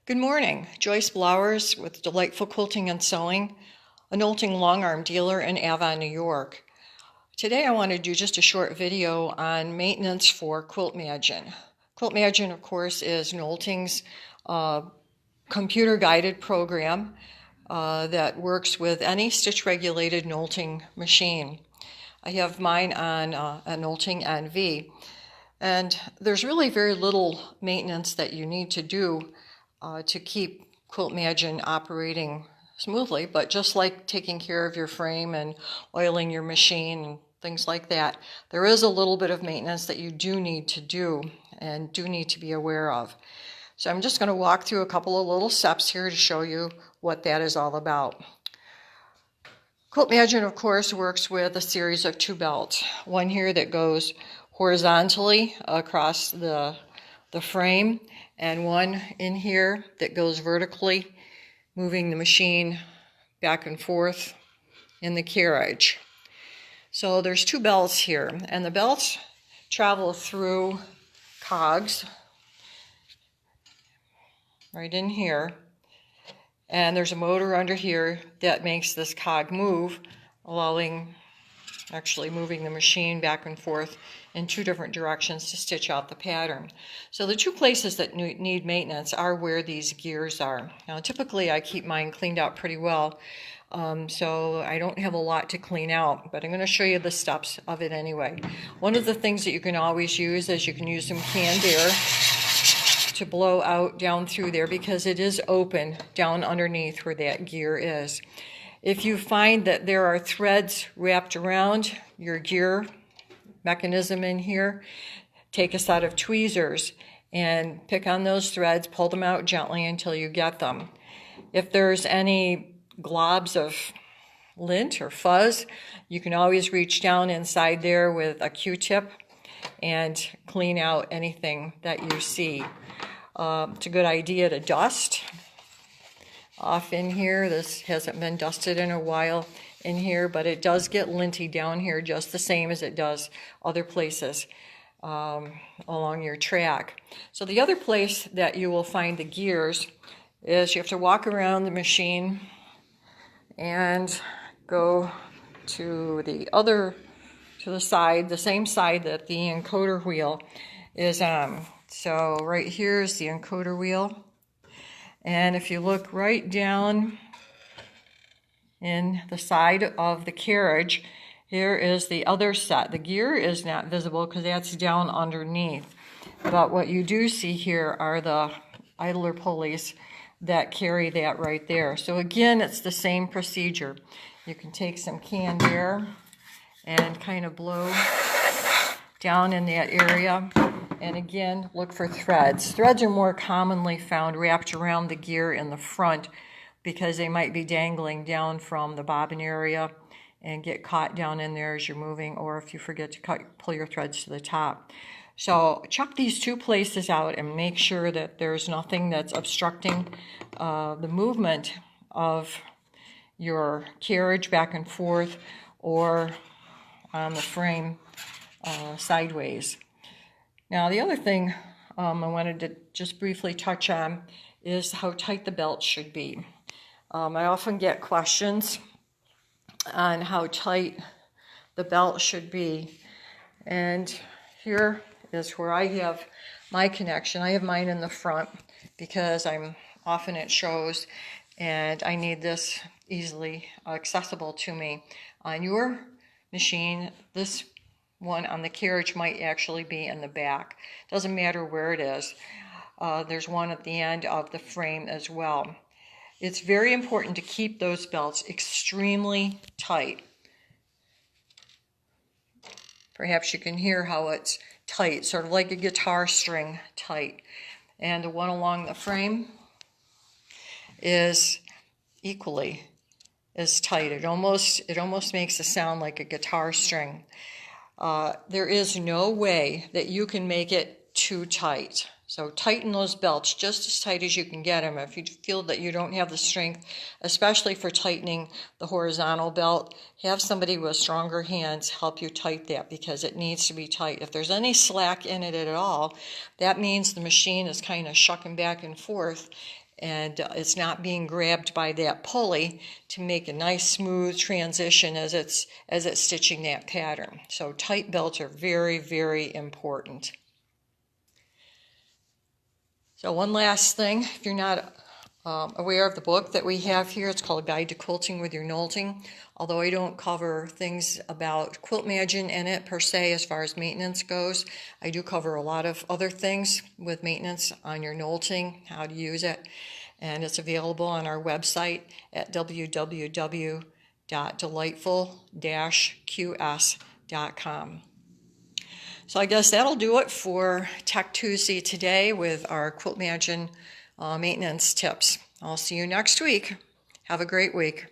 Good morning, Joyce Blowers with Delightful Quilting and Sewing, a Knolting long arm dealer in Avon, New York. Today I want to do just a short video on maintenance for Quiltmagine. Quiltmagine, of course, is Knolting's computer-guided program that works with any stitch-regulated knolting machine. I have mine on a Knolting NV, and there's really very little maintenance that you need to do to keep Quiltmagine operating smoothly, but just like taking care of your frame and oiling your machine and things like that, there is a little bit of maintenance that you do need to do and do need to be aware of. So I'm just going to walk through a couple of little steps here to show you what that is all about. Quiltmagine, of course, works with a series of two belts. One here that goes horizontally across the frame, and one in here that goes vertically, moving the machine back and forth in the carriage. So there's two belts here, and the belts travel through cogs right in here, and there's a motor under here that makes this cog move, actually moving the machine back and forth in two different directions to stitch out the pattern. So the two places that need maintenance are where these gears are. Now typically I keep mine cleaned out pretty well, so I don't have a lot to clean out, but I'm going to show you the steps of it anyway. One of the things that you can always use is you can use some canned air to blow out down through there, because it is open down underneath where that gear is. If you find that there are threads wrapped around your gear mechanism in here, take a set of tweezers and pick on those threads, pull them out gently until you get them. If there's any globs of lint or fuzz, you can always reach down inside there with a Q-tip and clean out anything that you see. It's a good idea to dust off in here. This hasn't been dusted in a while in here, but it does get linty down here just the same as it does other places along your track. So the other place that you will find the gears is you have to walk around the machine and go to the side, the same side that the encoder wheel is on. So right here is the encoder wheel. And if you look right down in the side of the carriage, here is the other set. The gear is not visible because that's down underneath. But what you do see here are the idler pulleys that carry that right there. So again, it's the same procedure. You can take some canned air and kind of blow down in that area. And again, look for threads. Threads are more commonly found wrapped around the gear in the front because they might be dangling down from the bobbin area and get caught down in there as you're moving, or if you forget to pull your threads to the top. So check these two places out and make sure that there's nothing that's obstructing the movement of your carriage back and forth or on the frame sideways. Now the other thing I wanted to just briefly touch on is how tight the belt should be. I often get questions on how tight the belt should be, and here is where I have my connection. I have mine in the front because I'm often at shows and I need this easily accessible to me. On your machine, this one on the carriage might actually be in the back. Doesn't matter where it is. There's one at the end of the frame as well. It's very important to keep those belts extremely tight. Perhaps you can hear how it's tight, sort of like a guitar string tight. And the one along the frame is equally as tight. It almost makes a sound like a guitar string. There is no way that you can make it too tight. So tighten those belts just as tight as you can get them. If you feel that you don't have the strength, especially for tightening the horizontal belt, have somebody with stronger hands help you tighten that, because it needs to be tight. If there's any slack in it at all, that means the machine is kind of shucking back and forth, and it's not being grabbed by that pulley to make a nice smooth transition as it's stitching that pattern. So tight belts are very, very important. So one last thing, if you're not aware of the book that we have here, it's called Guide to Quilting with Your Knolting. Although I don't cover things about Quiltmagine in it per se as far as maintenance goes, I do cover a lot of other things with maintenance on your knolting, how to use it, and it's available on our website at www.delightful-qs.com. So I guess that'll do it for Tech Tuesday today with our Quiltmagine maintenance tips. I'll see you next week. Have a great week.